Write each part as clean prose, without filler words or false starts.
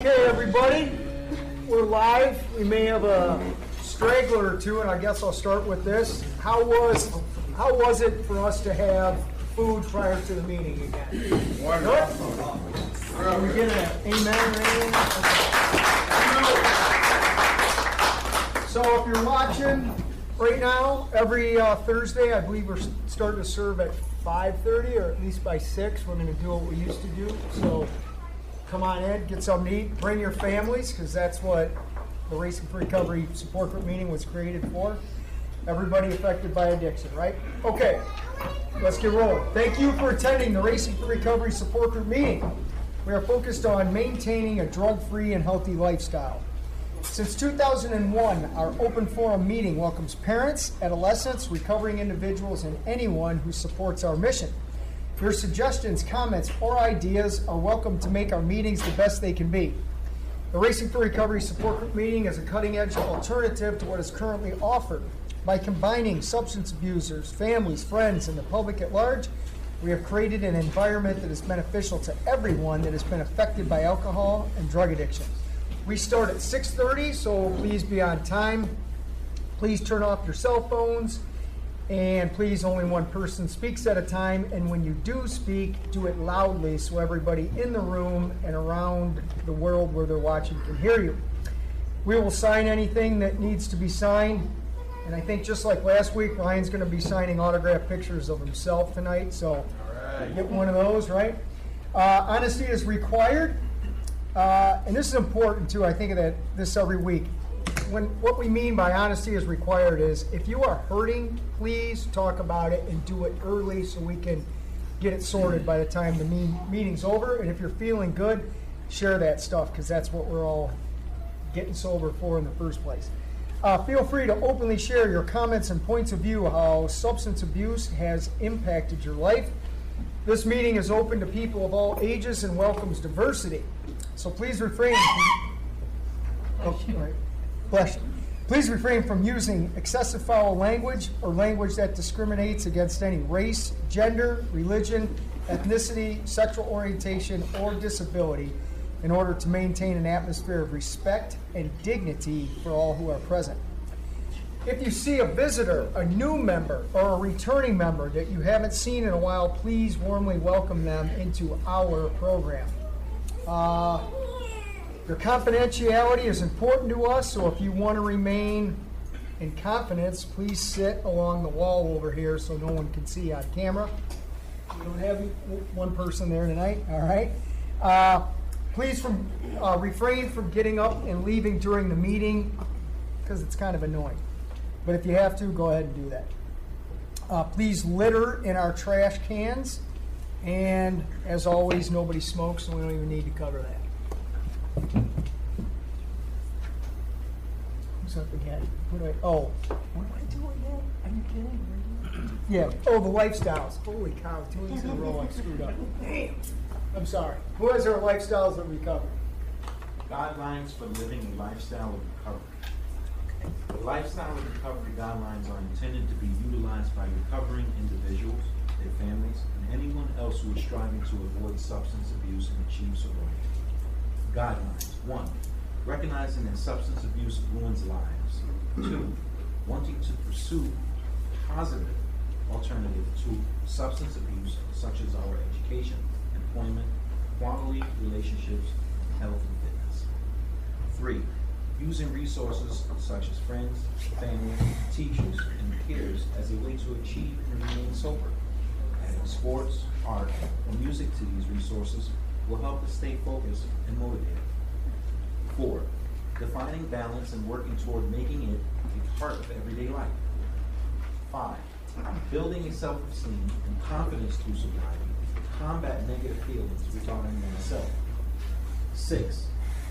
Okay, everybody, we're live. We may have a straggler or two, and I guess I'll start with this. How was it for us to have food prior to the meeting again? Wonderful. Are we getting an amen or anything? So if you're watching right now, every Thursday, I believe we're starting to serve at 5:30, or at least by 6. We're going to do what we used to do. So come on in, get something to eat, bring your families, because that's what the Racing for Recovery Support Group meeting was created for. Everybody affected by addiction, right? Okay, let's get rolling. Thank you for attending the Racing for Recovery Support Group meeting. We are focused on maintaining a drug-free and healthy lifestyle. Since 2001, our open forum meeting welcomes parents, adolescents, recovering individuals, and anyone who supports our mission. Your suggestions, comments, or ideas are welcome to make our meetings the best they can be. The Racing for Recovery Support Group meeting is a cutting-edge alternative to what is currently offered. By combining substance abusers, families, friends, and the public at large, we have created an environment that is beneficial to everyone that has been affected by alcohol and drug addiction. We start at 6:30, so please be on time. Please turn off your cell phones. And please, only one person speaks at a time. And when you do speak, do it loudly so everybody in the room and around the world where they're watching can hear you. We will sign anything that needs to be signed. And I think just like last week, Ryan's going to be signing autographed pictures of himself tonight. So get one of those, right? Honesty is required. And this is important, too. I think of this every week. What we mean by honesty is required is if you are hurting, please talk about it and do it early so we can get it sorted by the time the meeting's over. And if you're feeling good, share that stuff, because that's what we're all getting sober for in the first place. Feel free to openly share your comments and points of view how substance abuse has impacted your life. This meeting is open to people of all ages and welcomes diversity. So please refrain Please refrain from using excessive foul language or language that discriminates against any race, gender, religion, ethnicity, sexual orientation, or disability in order to maintain an atmosphere of respect and dignity for all who are present. If you see a visitor, a new member, or a returning member that you haven't seen in a while, please warmly welcome them into our program. Your confidentiality is important to us, so if you want to remain in confidence, please sit along the wall over here so no one can see on camera. We don't have one person there tonight, all right? Please refrain from getting up and leaving during the meeting because it's kind of annoying. But if you have to, go ahead and do that. Please litter in our trash cans. And as always, nobody smokes, so we don't even need to cover that. Who's up again? What do I do again? Are you kidding? Yeah. Oh, the lifestyles. Holy cow! 2 weeks in a row I screwed up. Damn. I'm sorry. Who has our lifestyles of recovery? Guidelines for living a lifestyle of recovery. The lifestyle of recovery guidelines are intended to be utilized by recovering individuals, their families, and anyone else who is striving to avoid substance abuse and achieve sobriety. Guidelines. 1. Recognizing that substance abuse ruins lives. 2. Wanting to pursue positive alternative to substance abuse, such as our education, employment, quality relationships, health, and fitness. 3. Using resources such as friends, family, teachers, and peers as a way to achieve and remain sober. Adding sports, art, or music to these resources will help us stay focused and motivated. 4. Defining balance and working toward making it a part of everyday life. 5. Building a self-esteem and confidence through sobriety to combat negative feelings regarding oneself. 6.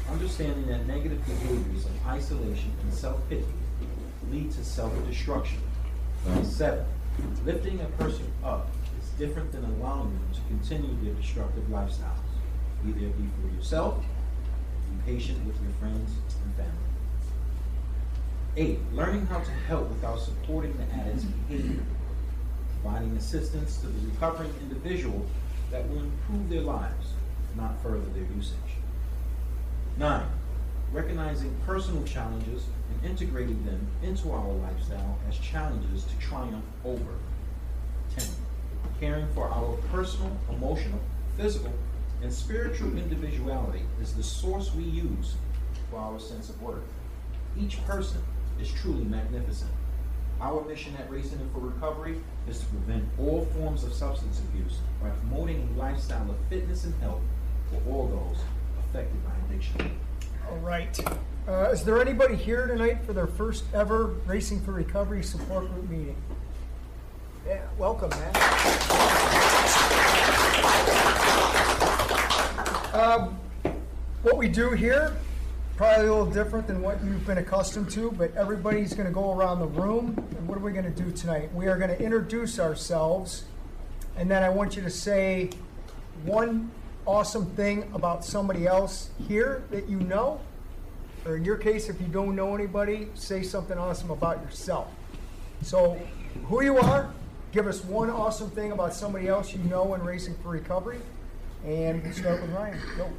Understanding that negative behaviors of isolation and self-pity lead to self-destruction. 7. Lifting a person up is different than allowing them to continue their destructive lifestyles. Either it be for yourself, be patient with your friends and family. 8. Learning how to help without supporting the addict's behavior. Providing assistance to the recovering individual that will improve their lives, not further their usage. 9, recognizing personal challenges and integrating them into our lifestyle as challenges to triumph over. 10, caring for our personal, emotional, physical, and spiritual individuality is the source we use for our sense of worth. Each person is truly magnificent. Our mission at Racing and for Recovery is to prevent all forms of substance abuse by promoting a lifestyle of fitness and health for all those affected by addiction. All right. Is there anybody here tonight for their first ever Racing for Recovery support group meeting? Yeah, welcome, man. What we do here, probably a little different than what you've been accustomed to, but everybody's going to go around the room. And what are we going to do tonight? We are going to introduce ourselves, and then I want you to say one awesome thing about somebody else here that you know. Or in your case, if you don't know anybody, say something awesome about yourself. So, who you are, give us one awesome thing about somebody else you know in Racing for Recovery. And we'll start with Ryan. Go.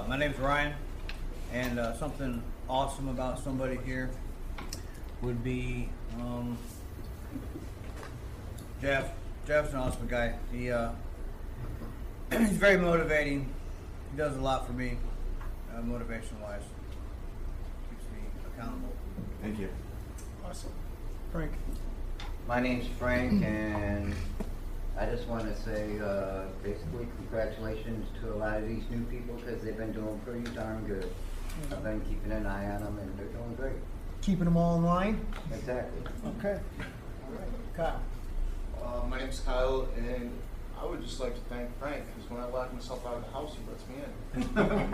My name's Ryan, and something awesome about somebody here would be Jeff. Jeff's an awesome guy. He's very motivating. He does a lot for me, motivation-wise. Keeps me accountable. Thank you. Awesome. Frank. My name's Frank, and I just want to say basically congratulations to a lot of these new people because they've been doing pretty darn good. I've been keeping an eye on them, and they're doing great. Keeping them all in line? Exactly. Okay. All right. Kyle. My name's Kyle, and I would just like to thank Frank because when I lock myself out of the house, he lets me in. Okay.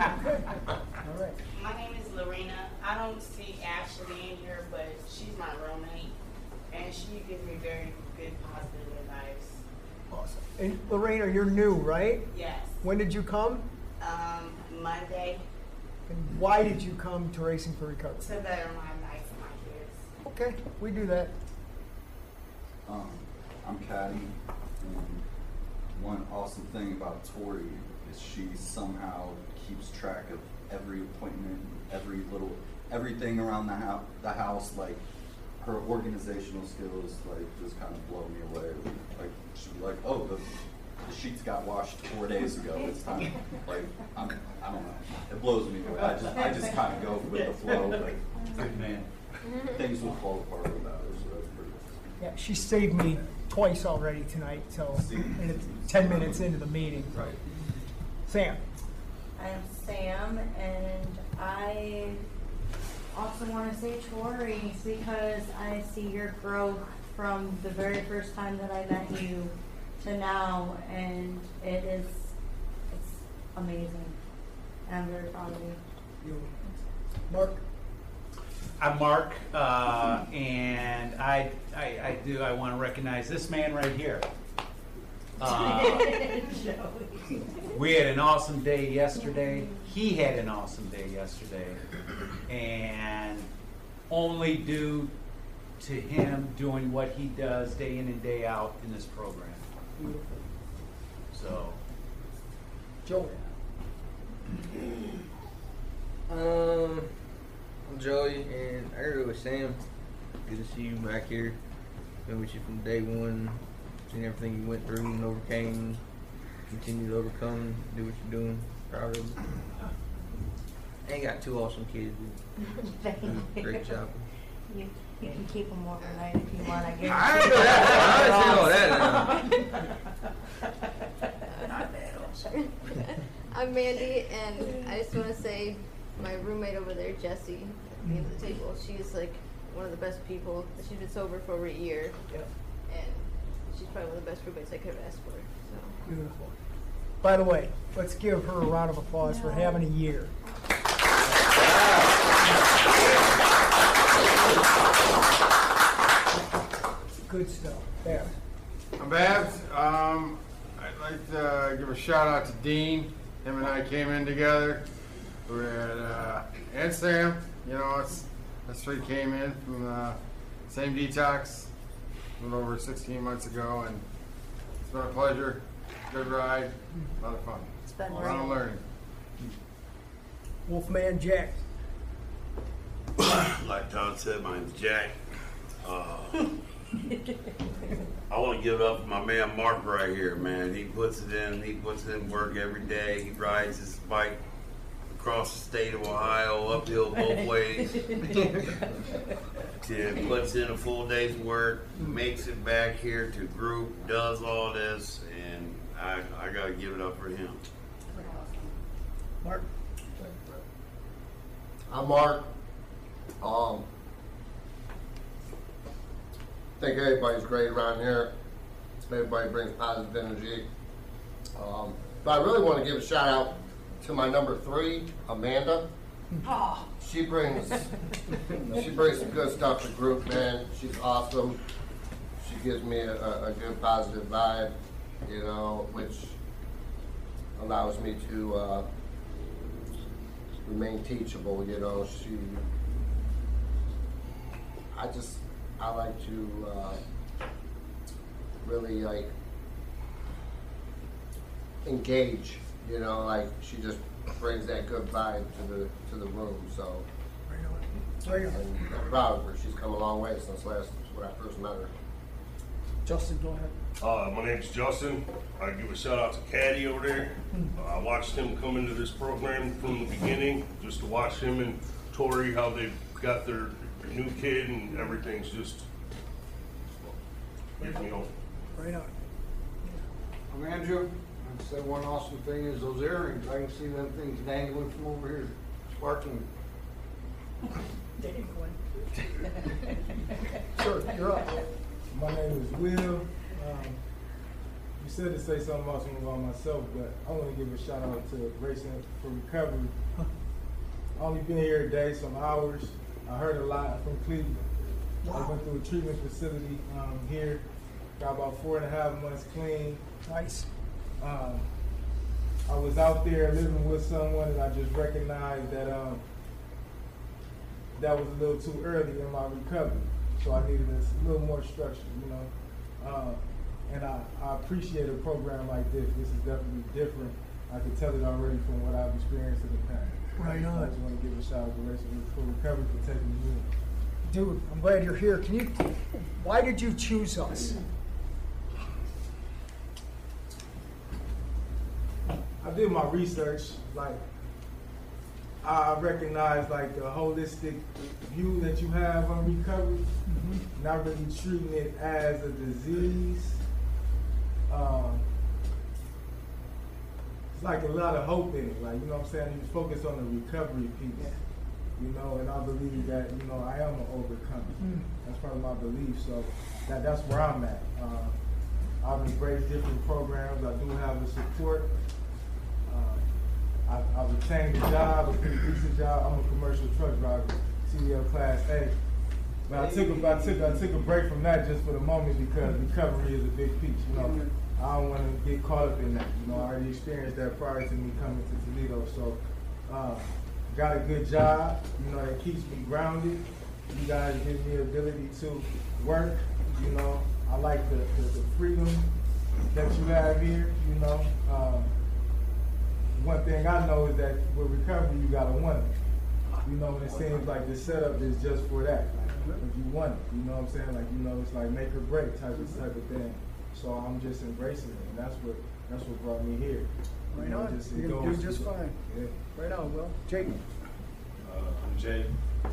All right. My name is Lorena. I don't see Ashley in here, but she's my roommate, and she gives me very good positive advice. Awesome. And Lorena, you're new, right? Yes. When did you come? Monday, And why did you come to Racing for Recovery? to better my life and my kids. Okay, we do that. I'm Caddy, and one awesome thing about Tori is she somehow keeps track of every appointment, everything around the house. Like her organizational skills, like just kind of blow me away. Like she'd be like, "Oh, the sheets got washed 4 days ago. It's time." Like I don't know. It blows me away. I just kind of go with the flow. Like, man, things will fall apart without her. So that's pretty awesome. Yeah, she saved me twice already tonight, so and it's 10 minutes into the meeting. Right. Sam. I am Sam, and I also want to say Tori because I see your growth from the very first time that I met you to now, and it's amazing. And I'm very proud of you. Mark. I'm Mark, and I want to recognize this man right here. We had an awesome day yesterday. He had an awesome day yesterday, and only due to him doing what he does day in and day out in this program. So, Joey. I'm Joey, and I agree with Sam. Good to see you back here. Been with you from day one. Seen everything you went through and overcame. Continue to overcome. Do what you're doing. Proud of you. And got two awesome kids. Great job. You can keep them overnight if you want. I guess. I didn't know that. I didn't know that. I'm Mandy, and I just want to say my roommate over there, Jessie, at the end of the table, she's like one of the best people. She's been sober for over a year, and she's probably one of the best roommates I could have asked for. So. Beautiful. By the way, let's give her a round of applause for having a year. Good stuff. Yeah. I'm Babs. I'd like to give a shout out to Dean. Him and I came in together. And Sam. You know, us three came in from the same detox a little over 16 months ago, and it's been a pleasure. Good ride. A lot of fun. It's been a lot of learning. Wolfman Jack. Like Todd said, my name's Jack. I want to give it up for my man Mark right here, man. He puts it in work every day. He rides his bike across the state of Ohio, uphill both ways. Puts in a full day's work, makes it back here to group, does all this, and I got to give it up for him. Mark. I'm Mark. I think everybody's great around here. Everybody brings positive energy. But I really want to give a shout out to my number 3, Amanda. She brings some good stuff to group, man. She's awesome. She gives me a good positive vibe, you know, which allows me to remain teachable, you know. I like to really like engage, you know, like she just brings that good vibe to the room. So I'm proud of her. She's come a long way since when I first met her. Justin, go ahead. My name's Justin. I give a shout out to Caddy over there. I watched him come into this program from the beginning, just to watch him and Tori, how they got their new kid, and everything's just gives me hope. Right on. I'm Andrew. I'd say one awesome thing is those earrings. I can see them things dangling from over here, sparkling. Dangling. Sure, you're up. My name is Will. You said to say something awesome about myself, but I want to give a shout out to Racing for Recovery. I only been here a day, some hours. I heard a lot from Cleveland. Wow. I went through a treatment facility here. Got about 4.5 months clean. Nice. I was out there living with someone, and I just recognized that that was a little too early in my recovery. So I needed a little more structure, you know. And I appreciate a program like this. This is definitely different. I can tell it already from what I've experienced in the past. Right on. I just want to give a shout out to Racing for Recovery for taking me in. Dude, I'm glad you're here. Why did you choose us? I did my research. Like, I recognize like the holistic view that you have on recovery, not really treating it as a disease. It's like a lot of hope in it. Like, you know what I'm saying? You focus on the recovery piece. Yeah. You know, and I believe that, you know, I am an overcomer. That's part of my belief. So that's where I'm at. I've embraced different programs. I do have the support. I've retained a job, a pretty decent job. I'm a commercial truck driver, CDL Class A. But I took a break from that just for the moment because recovery is a big piece. You know, I don't want to get caught up in that. You know, I already experienced that prior to me coming to Toledo. So, got a good job. You know, that keeps me grounded. You guys give me the ability to work. You know, I like the freedom that you have here. You know, one thing I know is that with recovery, you gotta want it. You know, and it seems like the setup is just for that. Like, if you want it, you know what I'm saying? Like, you know, it's like make or break type of thing. So I'm just embracing it, and that's what brought me here. Right You know, on. it You're going to goes do just through- fine. Yeah. Right on, Will. Jake. I'm Jake. I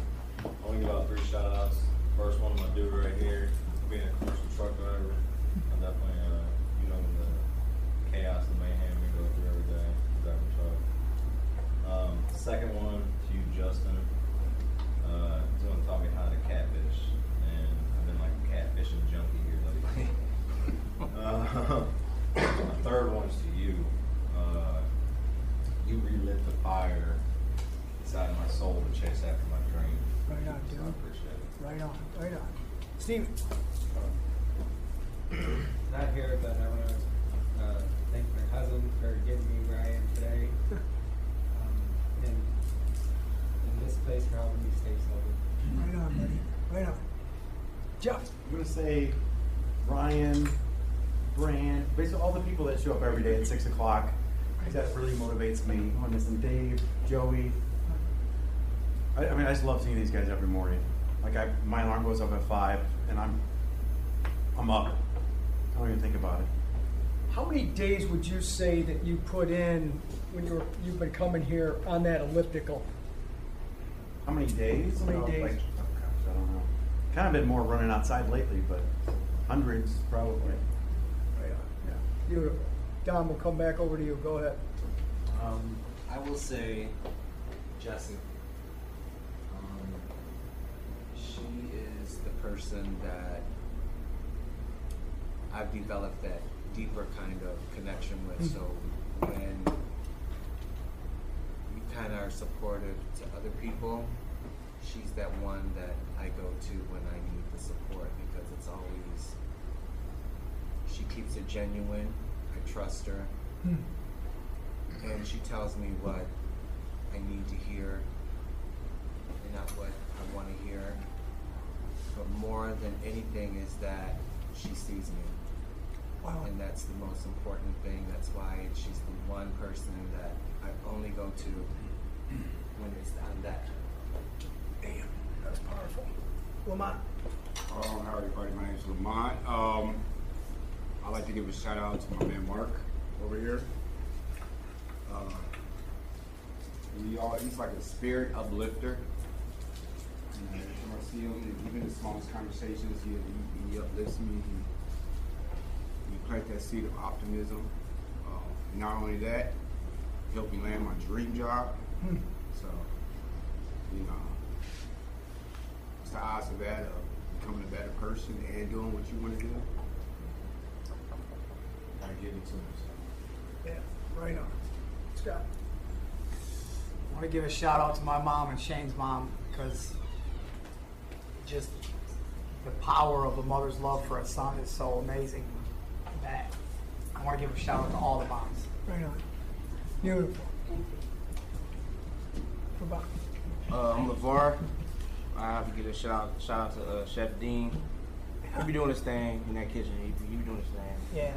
want to give out 3 shout outs. First one, my dude right here, being a commercial truck driver. I definitely, you know, the chaos and mayhem we go through every day driving a truck. Second one, to you, Justin. Someone taught me how to catfish, and I've been like a catfishing junkie here lately. My third one's to you. You relit the fire inside of my soul to chase after my dream. Right on, So dude. I appreciate it. Right on. Right on. Steve. Not here, but I want to thank my cousin for getting me where I am today. And in this place for helping me stay sober. Right on, buddy. Right on. Jeff. I'm going to say Ryan, Brand, basically all the people that show up every day at 6 o'clock. That really motivates me. I'm missing Dave, Joey, I mean, I just love seeing these guys every morning. Like my alarm goes up at 5, and I'm up. I don't even think about it. How many days would you say that you put in when you've been coming here on that elliptical? How many days? How many Oh, days? Like, oh gosh, I don't know. Kind of been more running outside lately, but hundreds probably. Yeah. Beautiful. Don, we'll come back over to you. Go ahead. I will say, Jessie. She is the person that I've developed that deeper kind of connection with. So when we kind of are supportive to other people, she's that one that I go to when I need the support, because it's always, she keeps it genuine. I trust her. And she tells me what I need to hear and not what I want to hear. But more than anything is that she sees me. Wow. And that's the most important thing. That's why she's the one person that I only go to when it's on that. Damn, that's powerful. Lamont. Hi everybody, my name is Lamont. I'd like to give a shout out to my man Mark over here. He's like a spirit uplifter. And every time I see him, even in the smallest conversations, he uplifts me. He planted that seed of optimism. Not only that, he helped me land my dream job. So, it's the odds of that, of becoming a better person and doing what you want to do. Gotta give it to him. Yeah, right on. Scott. I want to give a shout out to my mom and Shane's mom, because just the power of a mother's love for a son is so amazing that I want to give a shout out to all the moms. Right on. Beautiful. I'm LeVar. I have to give a shout out to Chef Dean. He be doing his thing in that kitchen. He be doing his thing. Yeah.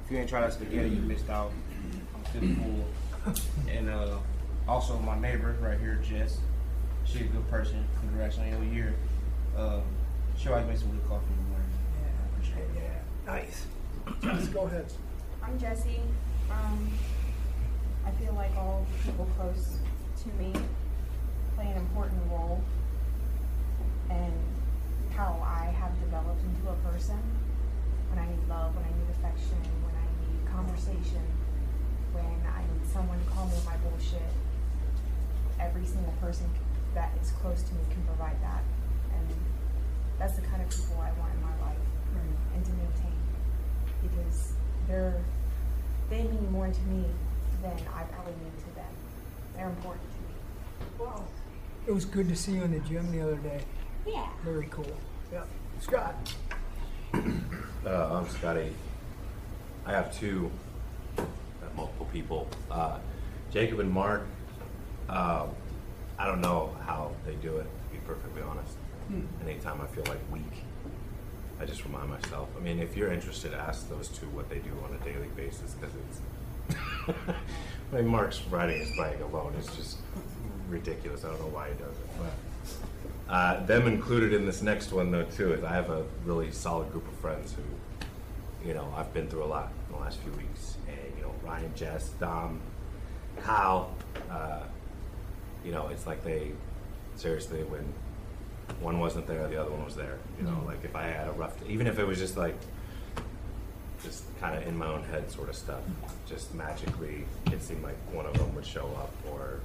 If you ain't tried that spaghetti, you missed out. I'm still cool. And also my neighbor right here, Jess. She's a good person. Congrats on your year. She always makes some good coffee in the morning. Yeah, I appreciate it. Yeah. Nice. Jess, go ahead. I'm Jessie. I feel like all people close to me play an important role in how I have developed into a person. When I need love, when I need affection, when I need conversation, when I need someone to call me my bullshit, every single person that is close to me can provide that. And that's the kind of people I want in my life and to maintain, because they mean more to me than I probably mean to them. They're important to me. Wow. It was good to see you in the gym the other day. Yeah. Very cool. Yeah. Scott. I'm Scotty. I have two, multiple people. Jacob and Mark, I don't know how they do it, to be perfectly honest. Anytime I feel like weak, I just remind myself. I mean, if you're interested, ask those two what they do on a daily basis, because it's I mean, Mark's riding his bike alone is just ridiculous. I don't know why he does it, but them included in this next one though too is I have a really solid group of friends who, I've been through a lot in the last few weeks, and Ryan, Jess, Dom, Kyle, it's like they seriously, when one wasn't there, the other one was there. Like if I had a rough, even if it was just like just kind of in my own head sort of stuff, just magically it seemed like one of them would show up or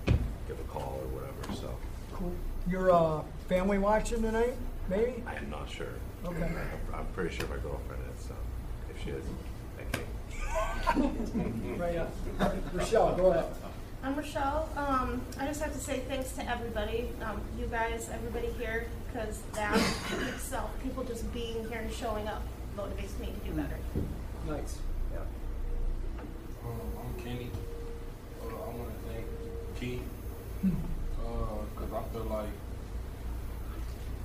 give a call or whatever. So Cool. Your family watching tonight, maybe? I am not sure. Okay. I'm pretty sure my girlfriend is, so if she is, thank you. Right up. Rochelle, go ahead. I'm Rochelle. I just have to say thanks to everybody, you guys, everybody here, because that itself, people just being here and showing up motivates me to do better. Nice. Yeah. I'm Kenny. I want to thank Keith, because I feel like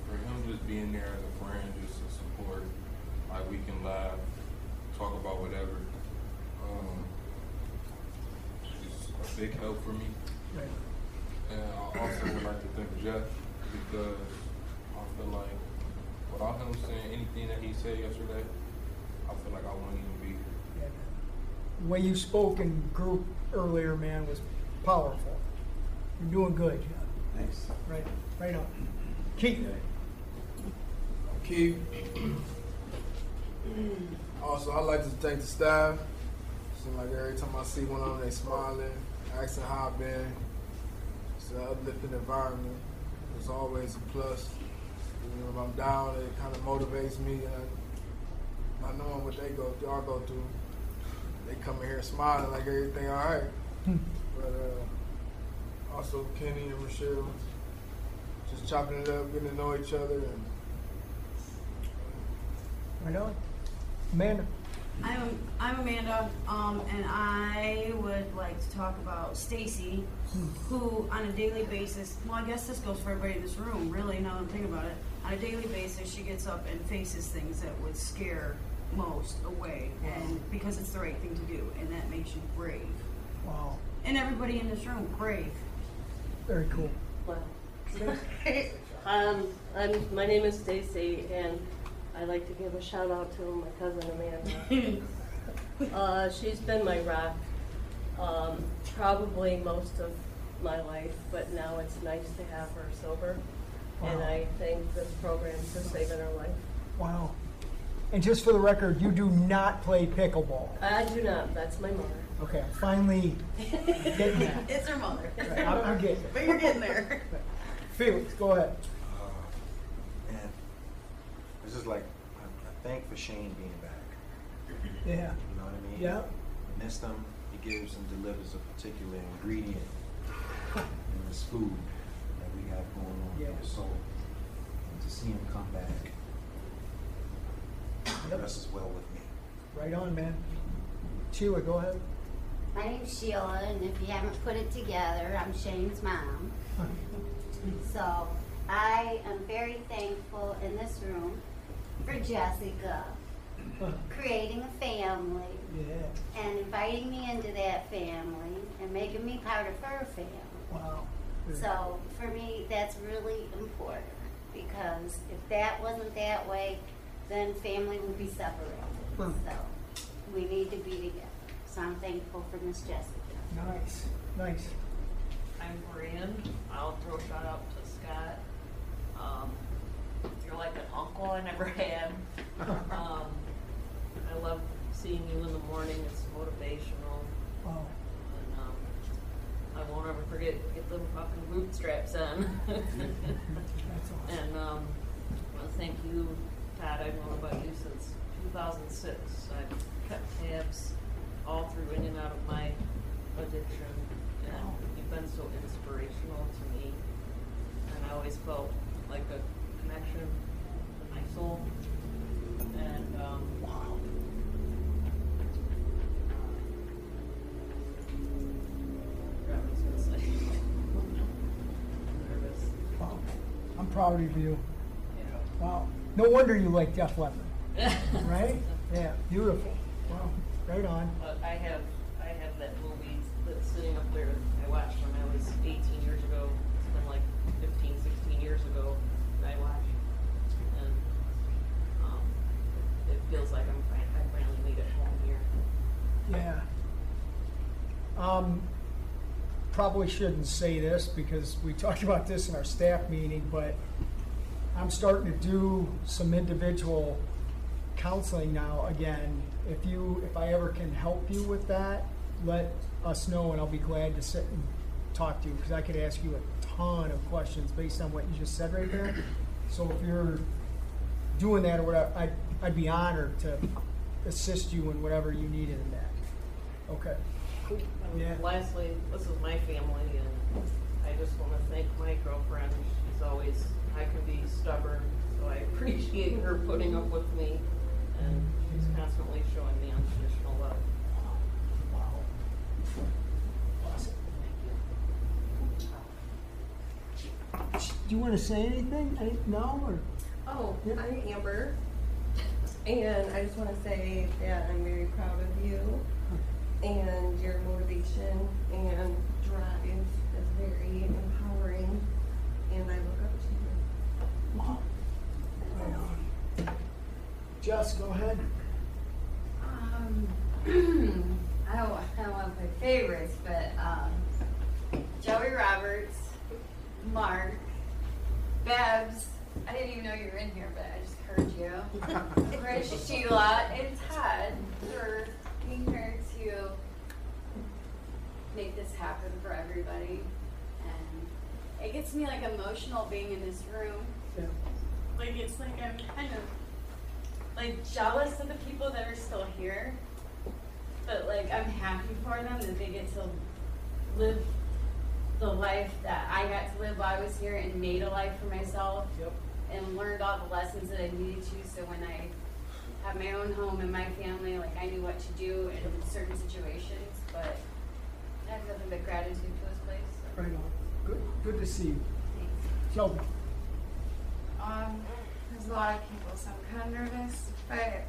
for him just being there as a friend, just to support, like we can laugh, talk about whatever. It's a big help for me. Right. And I also would like to thank Jeff because I feel like without him saying anything that he said yesterday, I feel like I wouldn't even be here. The way you spoke in group earlier, man, was powerful. You're doing good. Thanks. Right on. Keith. Keith. Also, I'd like to thank the staff. Seems like every time I see one of them, they smiling, asking how I've been. It's an uplifting environment. It's always a plus. You know, if I'm down, it kind of motivates me. And I know what they go through, I go through. They come in here smiling like everything all right. But also Kenny and Michelle, just chopping it up, getting to know each other. And Right on. Amanda. I'm Amanda, and I would like to talk about Stacy, who on a daily basis, well, I guess this goes for everybody in this room, really, now that I'm thinking about it. On a daily basis, she gets up and faces things that would scare most away, and because it's the right thing to do, and that makes you brave. Wow. And everybody in this room, brave. Very cool. Wow. My name is Stacy, and I'd like to give a shout out to my cousin Amanda. She's been my rock probably most of my life, but now it's nice to have her sober. Wow. And I thank this program for saving her life. Wow. And just for the record, you do not play pickleball. I do not. That's my mother. Okay, I'm finally getting that. It's her mother. Right, I'm getting it. But you're getting there. Felix, go ahead. And this is like I thank for Shane being back. Yeah. You know what I mean? Yeah. I missed him. He gives and delivers a particular ingredient in this food that we have going on Yeah. in the soul. And to see him come back, Yep. rests well with me. Right on, man. Sheila, go ahead. My name's Sheila, and if you haven't put it together, I'm Shane's mom. So I am very thankful in this room for Jessica creating a family and inviting me into that family and making me part of her family. Wow. So for me, that's really important because if that wasn't that way, then family would be separated. So we need to be together. So I'm thankful for Miss Jessica. Nice. Nice. I'm Brian. I'll throw a shout out to Scott. You're like an uncle I never had. I love seeing you in the morning. It's motivational. Wow. And I won't ever forget, get them fucking bootstraps on. That's awesome. And I want to thank you, Todd. I've known about you since 2006. I've kept tabs all through in and out of my addiction. And you've been so inspirational to me. And I always felt like a connection to my soul. And wow. I forgot what I was gonna say. I'm nervous. Wow. I'm proud of you. Yeah. Wow. No wonder you like Def Leppard. Right? Yeah. Beautiful. Wow. Right on. I have that movie that's sitting up there. I watched when I was 18 years ago. It's been like 15, 16 years ago that I watched, and it feels like I finally made it home here. Yeah. Probably shouldn't say this because we talked about this in our staff meeting, but I'm starting to do some individual counseling now again. If I ever can help you with that, let us know and I'll be glad to sit and talk to you because I could ask you a ton of questions based on what you just said right there. So if you're doing that or whatever, I'd be honored to assist you in whatever you needed in that. Okay. Cool. Yeah. Lastly, this is my family, and I just want to thank my girlfriend. I can be stubborn, so I appreciate her putting up with me, and she's constantly showing me unconditional love. Wow. Awesome. Do you want to say anything? No? Or? Oh, I'm Amber, and I just want to say that I'm very proud of you, and your motivation and drive is very empowering, and I Jess, go ahead. I don't want to play favorites, but Joey Roberts, Mark, Babs. I didn't even know you were in here, but I just heard you. Rich, Sheila, and Todd for being here to make this happen for everybody. And it gets me like emotional being in this room. Yeah. Like it's like I'm kind of like jealous of the people that are still here, but like I'm happy for them that they get to live the life that I got to live while I was here and made a life for myself. Yep. And learned all the lessons that I needed to, so when I have my own home and my family, like I knew what to do in certain situations. But I have nothing but gratitude for this place. So. Right on. Good to see you. Sheldon. There's a lot of people, so I'm kind of nervous. But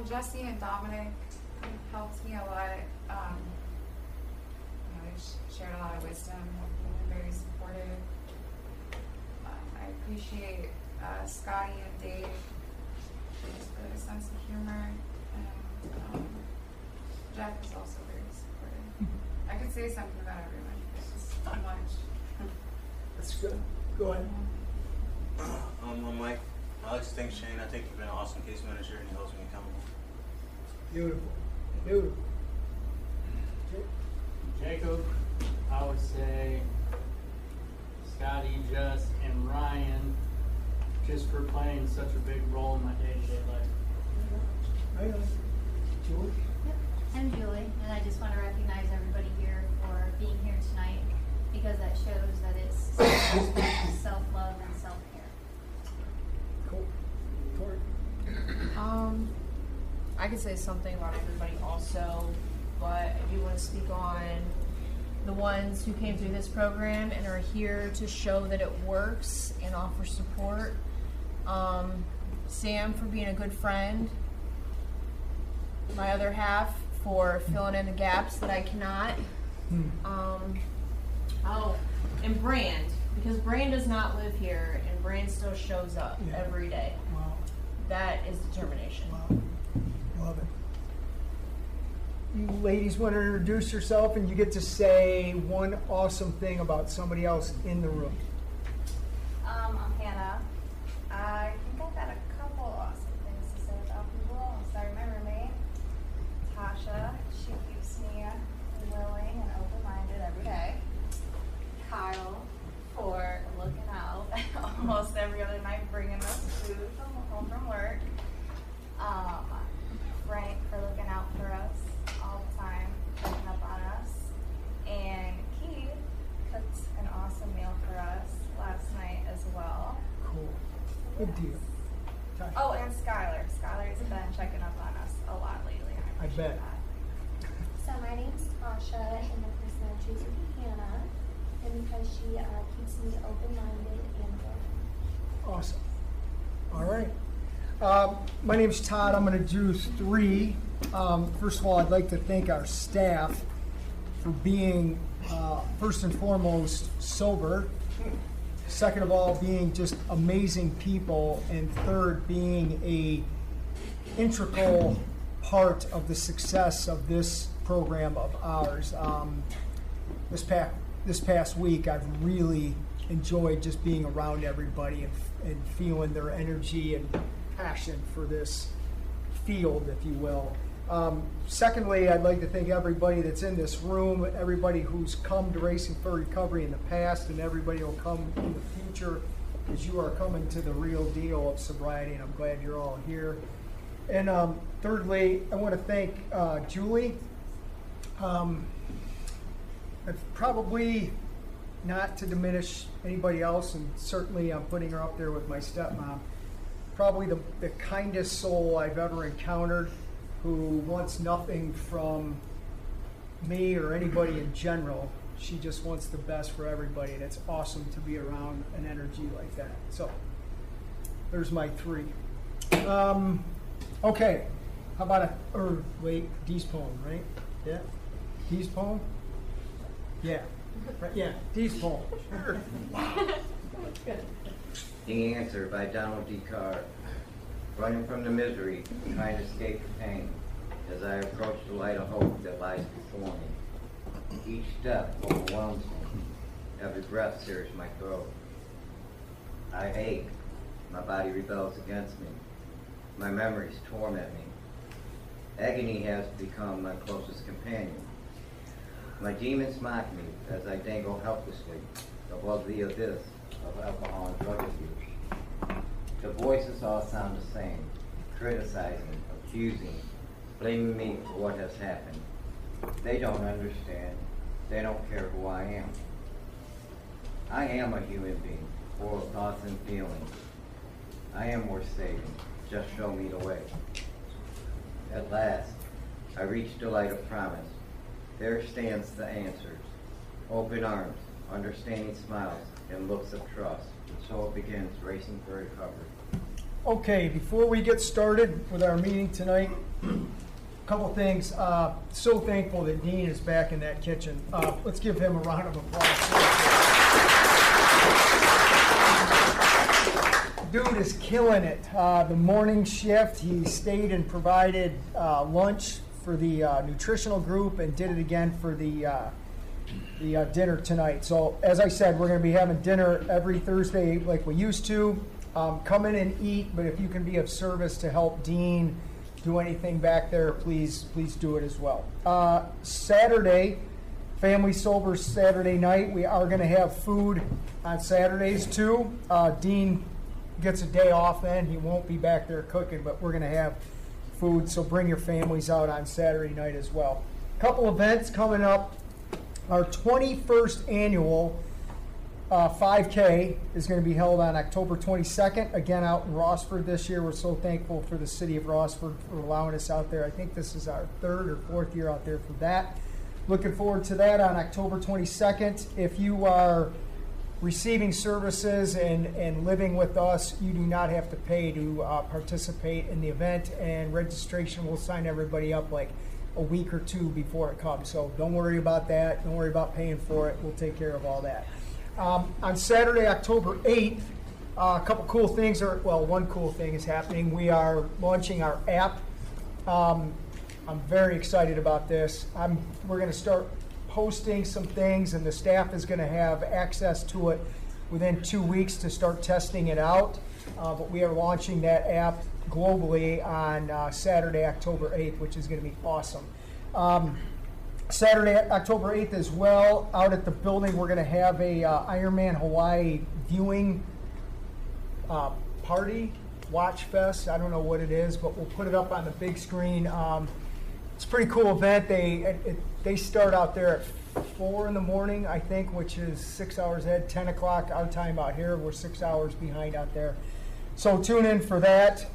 Jesse and Dominic helped me a lot. They've shared a lot of wisdom, been very supportive. I appreciate Scotty and Dave just for their sense of humor. And Jeff is also very supportive. I could say something about everyone, but it's just too much. That's good. Go ahead. I'm Mike. I like to thank Shane. I think you've been an awesome case manager and he holds me accountable. Beautiful. Beautiful. Jacob, I would say Scotty, Just, and Ryan, just for playing such a big role in my day-to-day life. Julie? Yep. I'm Julie, and I just want to recognize everybody here for being here tonight because that shows that it's self-love and self-care. Cool. Tori? I could say something about everybody also, but I do want to speak on the ones who came through this program and are here to show that it works and offer support. Sam for being a good friend. My other half for filling in the gaps that I cannot. And Brand, because Brand does not live here and Brand still shows up every day. Wow. That is determination. Wow. Love it. You ladies want to introduce yourself and you get to say one awesome thing about somebody else in the room. I'm Hannah. I think I've got a couple awesome things to say about people. I'll start with my roommate, Tasha. She keeps me willing and open-minded every day. Kyle for looking out almost every other night, bringing us food home from work. Frank for looking out for us all the time, checking up on us. And Keith cooked an awesome meal for us last night as well. Cool. Good deal. Tasha. Oh, and Skylar. Skylar's been checking up on us a lot lately. I bet. So my name's Tasha, and the person I choose would be Hannah, and because she keeps me open-minded and willing. Awesome. All right. My name's Todd. I'm going to do three. First of all, I'd like to thank our staff for being, first and foremost, sober. Second of all, being just amazing people. And third, being a integral part of the success of this program of ours. This past week, I've really enjoyed just being around everybody and feeling their energy and passion for this field, if you will. Secondly, I'd like to thank everybody that's in this room, everybody who's come to Racing for Recovery in the past, and everybody who will come in the future, because you are coming to the real deal of sobriety, and I'm glad you're all here. And thirdly, I want to thank Julie. Probably not to diminish anybody else, and certainly I'm putting her up there with my stepmom. Probably the kindest soul I've ever encountered, who wants nothing from me or anybody in general. She just wants the best for everybody, and it's awesome to be around an energy like that. So there's my three. Okay, how about Dee's poem, right? Yeah, Dee's poem. Yeah, right. Yeah, Dee's poem. Sure. The Answer by Donald D. Carr. Running from the misery, trying to escape the pain, as I approach the light of hope that lies before me. Each step overwhelms me. Every breath sears my throat. I ache. My body rebels against me. My memories torment me. Agony has become my closest companion. My demons mock me as I dangle helplessly above the abyss of alcohol and drug abuse. The voices all sound the same, criticizing, accusing, blaming me for what has happened. They don't understand. They don't care who I am. I am a human being, full of thoughts and feelings. I am worth saving. Just show me the way. At last, I reach the light of promise. There stands the answers. Open arms, understanding smiles, and looks of trust. So it begins racing for recovery. Okay, before we get started with our meeting tonight, a couple things. So thankful that Dean is back in that kitchen. Let's give him a round of applause. Dude is killing it. The morning shift, he stayed and provided lunch for the nutritional group and did it again for the dinner tonight. So as I said, we're going to be having dinner every Thursday like we used to. Come in and eat, but if you can be of service to help Dean do anything back there, please do it as well. Saturday, Family Sober Saturday night, we are going to have food on Saturdays too. Dean gets a day off then. He won't be back there cooking, but we're going to have food, so bring your families out on Saturday night as well. Couple events coming up. Our 21st annual 5K is going to be held on October 22nd, again out in Rossford this year. We're so thankful for the city of Rossford for allowing us out there. I think this is our 3rd or 4th year out there for that. Looking forward to that on October 22nd. If you are receiving services and living with us, you do not have to pay to participate in the event, and registration will sign everybody up like a week or 2 before it comes. So don't worry about that. Don't worry about paying for it. We'll take care of all that. On Saturday, October 8th, a couple cool things one cool thing is happening. We are launching our app. I'm very excited about this. We're going to start posting some things, and the staff is going to have access to it within 2 weeks to start testing it out. But we are launching that app globally on Saturday, October 8th, which is going to be awesome. Saturday, October 8th as well, out at the building, we're going to have a Ironman Hawaii viewing party, watch fest. I don't know what it is, but we'll put it up on the big screen. It's a pretty cool event. They start out there at 4 in the morning, I think, which is 6 hours ahead, 10 o'clock our time out here. We're 6 hours behind out there. So tune in for that.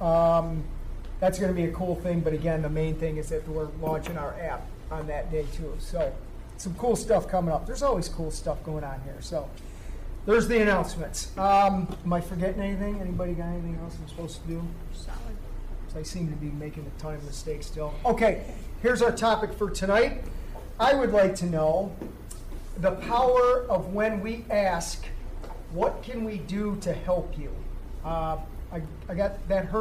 That's going to be a cool thing, but again, the main thing is that we're launching our app on that day too. So some cool stuff coming up. There's always cool stuff going on here. So there's the announcements. Am I forgetting anything? Anybody got anything else I'm supposed to do? Solid. So I seem to be making a ton of mistakes still. Okay, here's our topic for tonight. I would like to know the power of when we ask, what can we do to help you? I got that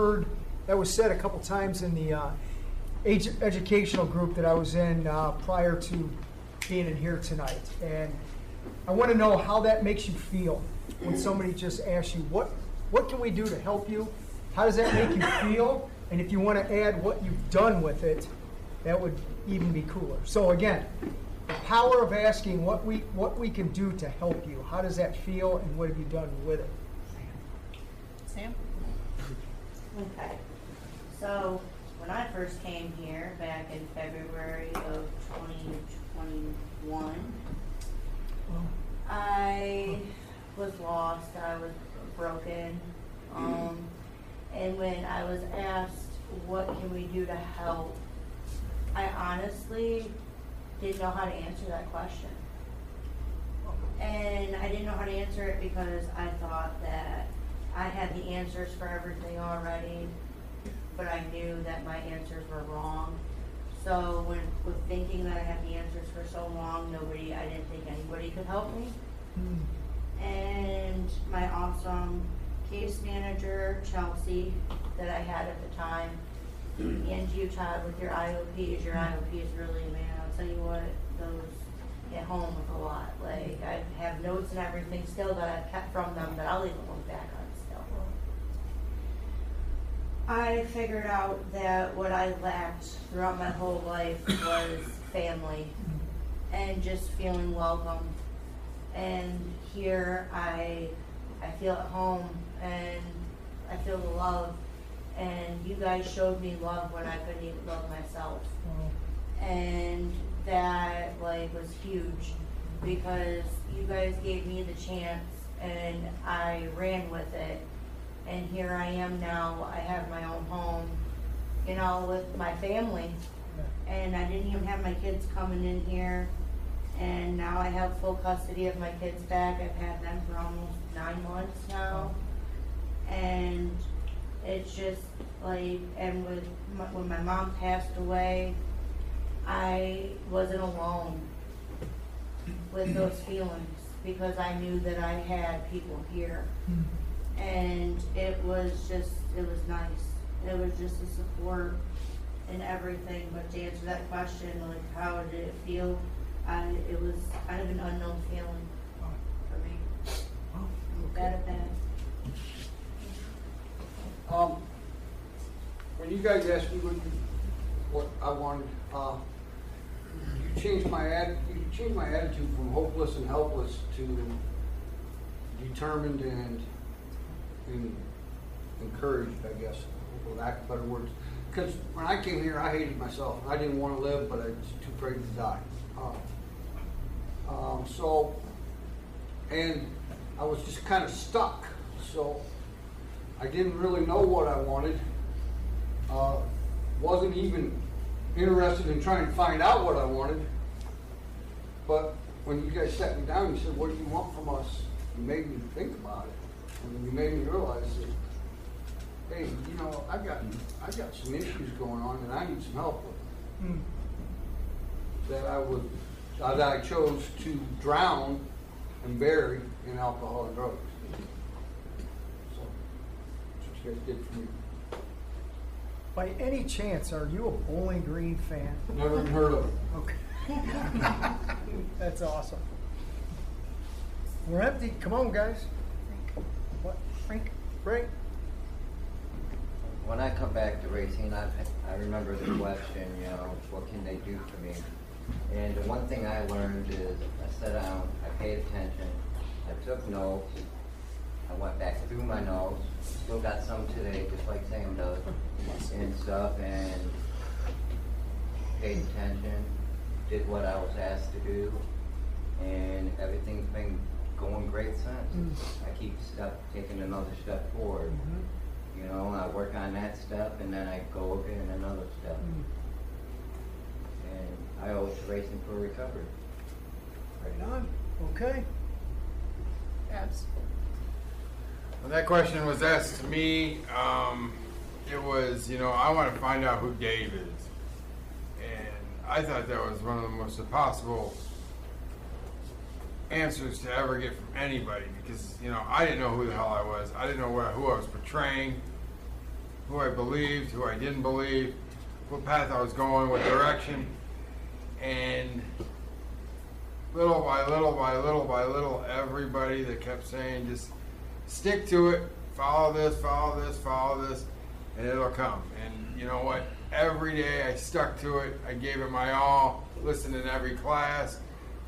that was said a couple times in the educational group that I was in prior to being in here tonight. And I want to know how that makes you feel when somebody just asks you, what can we do to help you? How does that make you feel? And if you want to add what you've done with it, that would even be cooler. So again, the power of asking what we can do to help you. How does that feel, and what have you done with it? Sam? Okay. So when I first came here back in February of 2021, I was lost. I was broken. And when I was asked, what can we do to help, I honestly didn't know how to answer that question. And I didn't know how to answer it because I thought that I had the answers for everything already, but I knew that my answers were wrong. So with thinking that I had the answers for so long, I didn't think anybody could help me. And my awesome case manager, Chelsea, that I had at the time, and you, Todd, with your IOPs. Your IOPs really, man, I'll tell you what, those hit home with a lot. Like, I have notes and everything still that I've kept from them that I'll even look back on still. I figured out that what I lacked throughout my whole life was family and just feeling welcome. And here I feel at home and I feel the love. And you guys showed me love when I couldn't even love myself. And that like was huge because you guys gave me the chance and I ran with it. And here I am now. I have my own home, you know, with my family. And I didn't even have my kids coming in here. And now I have full custody of my kids back. I've had them for almost 9 months now. And it's just like, and when my mom passed away, I wasn't alone with those feelings because I knew that I had people here. And it was nice. It was just a support and everything. But to answer that question, like how did it feel? It was kind of an unknown feeling for me. Bad at that. When you guys asked me what I wanted, you changed my attitude from hopeless and helpless to determined and encouraged, I guess, for lack of better words. Because when I came here, I hated myself. I didn't want to live, but I was too afraid to die. And I was just kind of stuck. So I didn't really know what I wanted. Wasn't even interested in trying to find out what I wanted. But when you guys sat me down, you said, "What do you want from us?" You made me think about it, and you made me realize that, hey, you know, I got some issues going on, and I need some help with them. That I chose to drown and bury in alcohol and drugs. So that's what you guys did for me. By any chance, are you a Bowling Green fan? Never even heard of it. Okay. That's awesome. We're empty. Come on, guys. What? Frank? When I come back to racing, I remember the question, you know, what can they do for me? And the one thing I learned is I sat down, I paid attention, I took notes, I went back through my notes, still got some today, just like Sam does, and stuff, and paid attention, did what I was asked to do, and everything's been going great since. I keep taking another step forward. You know, I work on that step, and then I go again another step. And I owe it to Racing for Recovery. Right on. Okay. Abs. When that question was asked to me, it was, you know, I want to find out who Dave is. And I thought that was one of the most impossible answers to ever get from anybody because, you know, I didn't know who the hell I was. I didn't know who I was portraying, who I believed, who I didn't believe, what path I was going, what direction. And little by little by little by little, everybody that kept saying, just stick to it, follow this, follow this, follow this, and it'll come. And you know what? Every day I stuck to it. I gave it my all, listened in every class,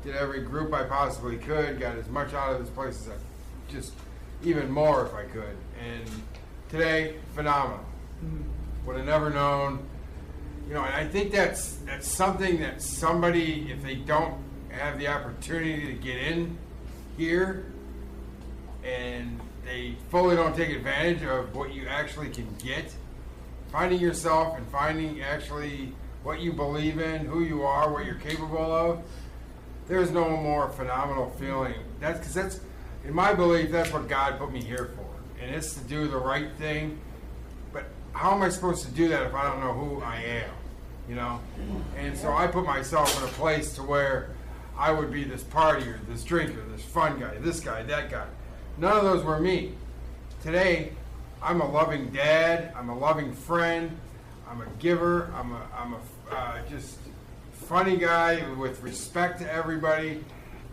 did every group I possibly could, got as much out of this place as I just, even more if I could. And today, phenomenal. Would have never known. You know, and I think that's something that somebody, if they don't have the opportunity to get in here and they fully don't take advantage of what you actually can get, finding yourself and finding actually what you believe in, who you are, what you're capable of, there's no more phenomenal feeling. That's because that's, in my belief, that's what God put me here for. And it's to do the right thing. But how am I supposed to do that if I don't know who I am? You know? And so I put myself in a place to where I would be this partier, this drinker, this fun guy, this guy, that guy. None of those were me. today, I'm a loving dad. I'm a loving friend. I'm a giver. I'm a just funny guy with respect to everybody.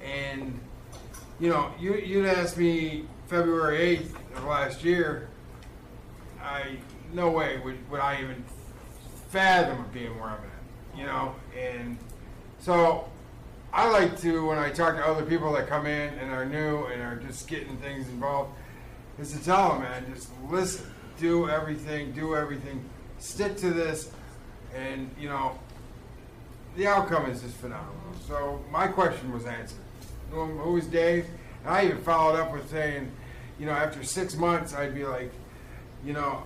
And you know, you'd asked me February 8th of last year. No way would I even fathom of being where I'm at. You know, and so I like to, when I talk to other people that come in and are new and are just getting things involved, is to tell them, man, just listen, do everything, stick to this, and, you know, the outcome is just phenomenal. So my question was answered. Who is Dave? And I even followed up with saying, you know, after 6 months, I'd be like, you know,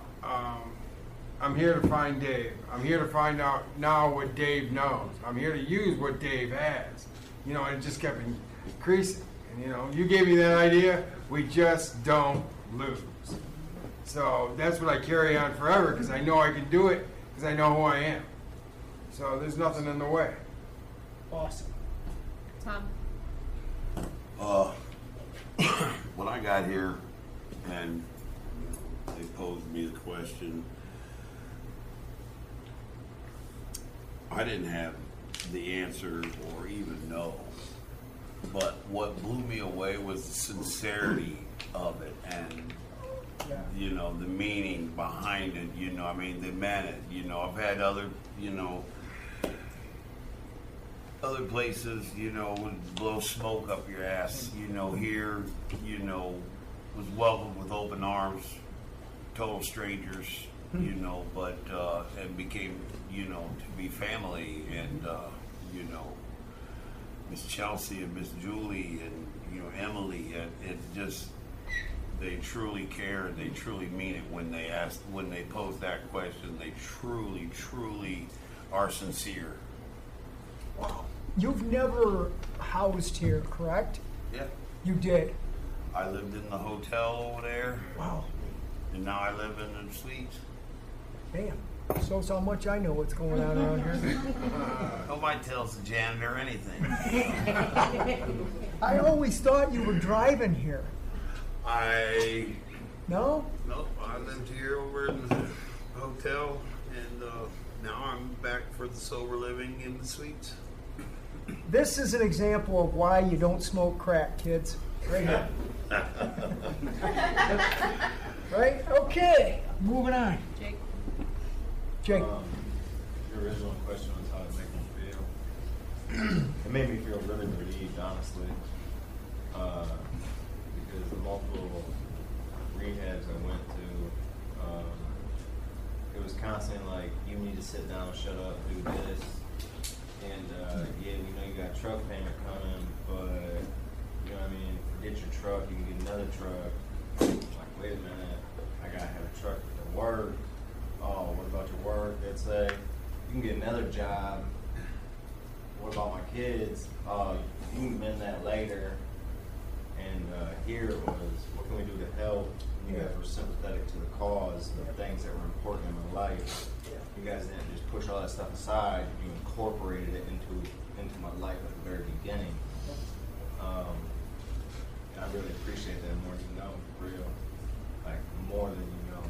I'm here to find Dave. I'm here to find out now what Dave knows. I'm here to use what Dave has. You know, and it just kept increasing. And, you know, you gave me that idea. We just don't lose. So that's what I carry on forever, because I know I can do it, because I know who I am. So there's nothing in the way. Awesome. Tom. When I got here and they posed me the question, I didn't have the answer or even know. But what blew me away was the sincerity of it and, you know, the meaning behind it. You know, I mean, they meant it. You know, I've had other, you know, other places, you know, would blow smoke up your ass. You know, here, you know, was welcomed with open arms, total strangers, you know, but and became, you know, to be family. And you know, Miss Chelsea and Miss Julie and, you know, Emily, it just, they truly care and they truly mean it when they ask, when they pose that question. They truly are sincere. Wow. You've never housed here, correct? Yeah. You did? I lived in the hotel over there. Wow. And now I live in the suites. Damn. Shows how much I know what's going on around here. Nobody tells the janitor anything. I always thought you were driving here. No? Nope, I lived here over in the hotel, and now I'm back for the sober living in the suites. This is an example of why you don't smoke crack, kids. Right here. Right? Okay. Moving on. Jake. Your original question was how it made me feel. It made me feel really relieved, honestly, because the multiple rehabs I went to, it was constantly like, you need to sit down, shut up, do this, and yeah, we know you got a truck payment coming, but you know what I mean, forget your truck, you can get another truck. Like, wait a minute, I gotta have a truck to work. Oh, what about your work? They'd say, you can get another job. What about my kids? You can mend that later. And here it was, what can we do to help? You guys were sympathetic to the cause, the things that were important in my life. You guys didn't just push all that stuff aside. You incorporated it into my life at the very beginning. And I really appreciate that more than you know, for real. Like, more than you know.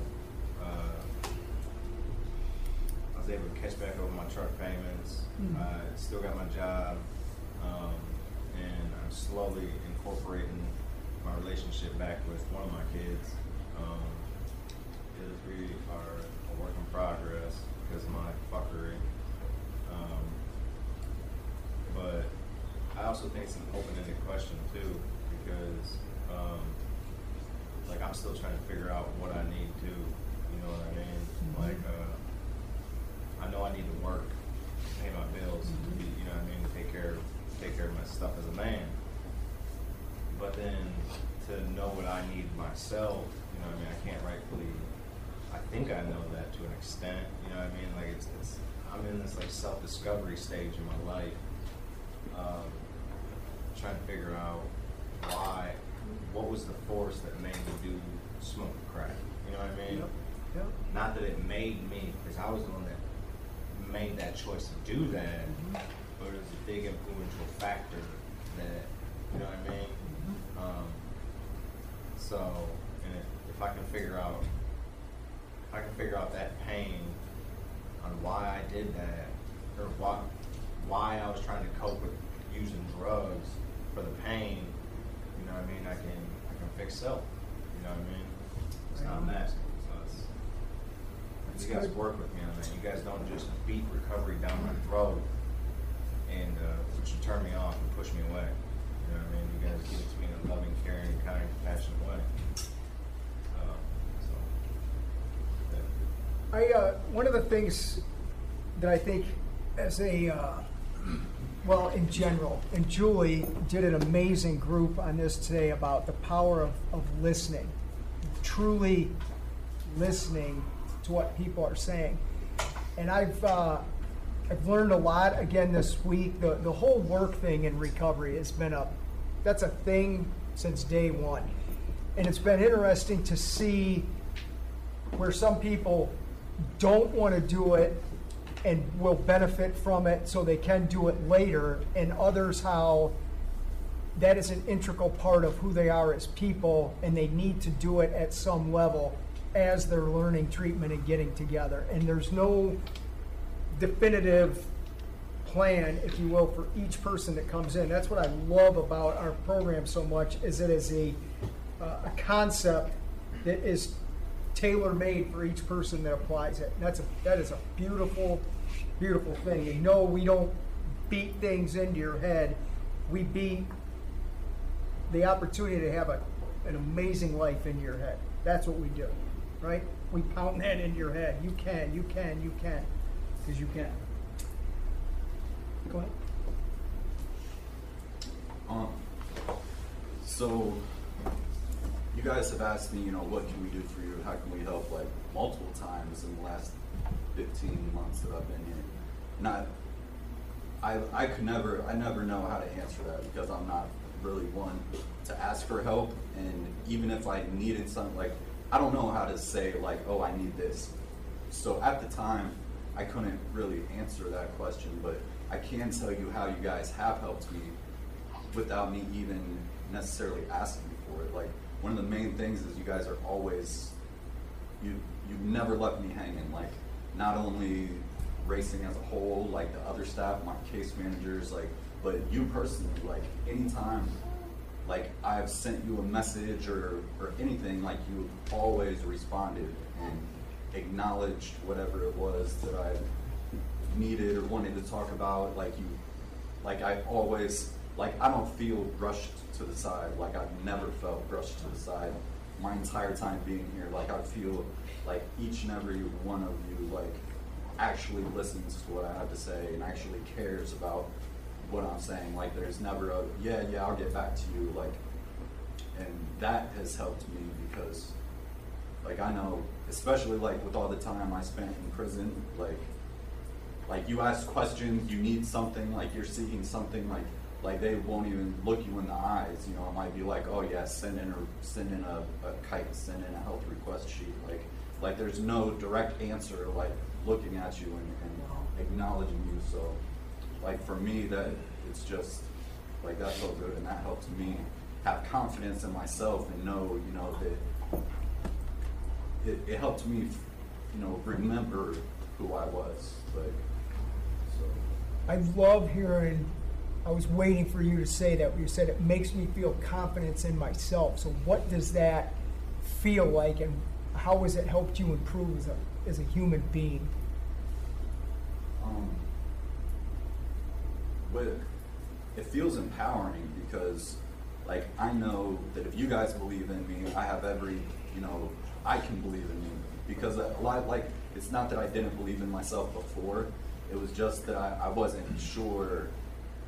I was able to catch back over my truck payments. I still got my job, and I'm slowly incorporating my relationship back with one of my kids. Because we are a work in progress because of my fuckery. But I also think it's an open-ended question too, because like, I'm still trying to figure out what I need to, you know what I mean? Like, I know I need to work, pay my bills, you know what I mean, take care of my stuff as a man. But then to know what I need myself, you know what I mean, I can't rightfully, I think I know that to an extent, you know what I mean? Like, it's I'm in this like self-discovery stage in my life, trying to figure out what was the force that made me do smoke crack, you know what I mean? Yep. Not that it made me, because I was the one that made that choice to do that, but it was a big influential factor that, you know what I mean? So, and if I can figure out that pain on why I did that, or why I was trying to cope with using drugs for the pain, you know what I mean, I can fix self, you know what I mean? It's not masking. So it's you guys work with me on that. You guys don't just beat recovery down my throat and which would turn me off and push me away. You know what I mean? You guys give it to me in a loving, caring, kind, compassionate way. One of the things that I think as a, well, in general, and Julie did an amazing group on this today about the power of listening, truly listening to what people are saying. And I've learned a lot again this week. The whole work thing in recovery has been that's a thing since day one. And it's been interesting to see where some people don't want to do it and will benefit from it so they can do it later, and others how that is an integral part of who they are as people, and they need to do it at some level as they're learning treatment and getting together. And there's no definitive plan, if you will, for each person that comes in. That's what I love about our program so much, is it is a concept that is tailor-made for each person that applies it. And that is a beautiful, beautiful thing. And no, we don't beat things into your head. We beat the opportunity to have an amazing life in your head. That's what we do, right? We pound that into your head. You can, because you can. Go ahead. So you guys have asked me, what can we do for you? How can we help, like, multiple times in the last 15 months that I've been here. And I never know how to answer that, because I'm not really one to ask for help. And even if I needed something, like, I don't know how to say, like, oh, I need this. So at the time, I couldn't really answer that question, but I can tell you how you guys have helped me without me even necessarily asking for it. Like, one of the main things is you guys are always, you've never left me hanging. Like, not only racing as a whole, like the other staff, my case managers, like, but you personally, like, anytime, like, I've sent you a message or anything, like, you always responded and acknowledged whatever it was that I needed or wanted to talk about. I always, like, I don't feel brushed to the side. Like, I've never felt brushed to the side my entire time being here. Like, I feel like each and every one of you, like, actually listens to what I have to say and actually cares about what I'm saying. Like, there's never a, yeah, I'll get back to you. Like, and that has helped me because, like, I know, especially, like, with all the time I spent in prison, like you ask questions, you need something, like, you're seeking something, like they won't even look you in the eyes. You know, it might be like, oh yeah, send in a kite, send in a health request sheet. Like there's no direct answer, like, looking at you and acknowledging you. So, like, for me, that it's just, like, that's so good, and that helps me have confidence in myself and know, you know, that it helped me, you know, remember who I was. Like, so. I love hearing, I was waiting for you to say that, where you said it makes me feel confidence in myself. So what does that feel like, and how has it helped you improve as a human being? But it feels empowering because, like, I know that if you guys believe in me, I have every, you know, I can believe in me. Because a lot, like, it's not that I didn't believe in myself before, it was just that I wasn't sure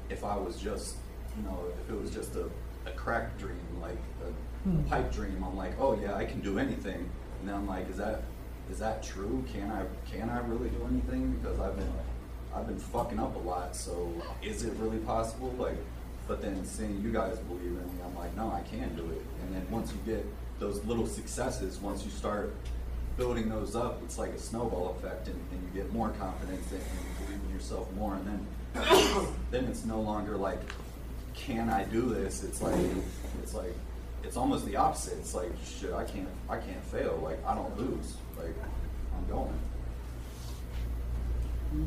if I was just, you know, if it was just a crack dream, like a pipe dream. I'm like, oh yeah, I can do anything. And then I'm like, is that true? Can I really do anything? Because I've been fucking up a lot, so is it really possible? Like, but then seeing you guys believe in me, I'm like, no, I can do it. And then once you get those little successes, once you start building those up, it's like a snowball effect, and you get more confidence and you believe in yourself more. And then it's no longer like, can I do this? It's like, it's almost the opposite. It's like, shit, I can't fail. Like, I don't lose. Like, I'm going.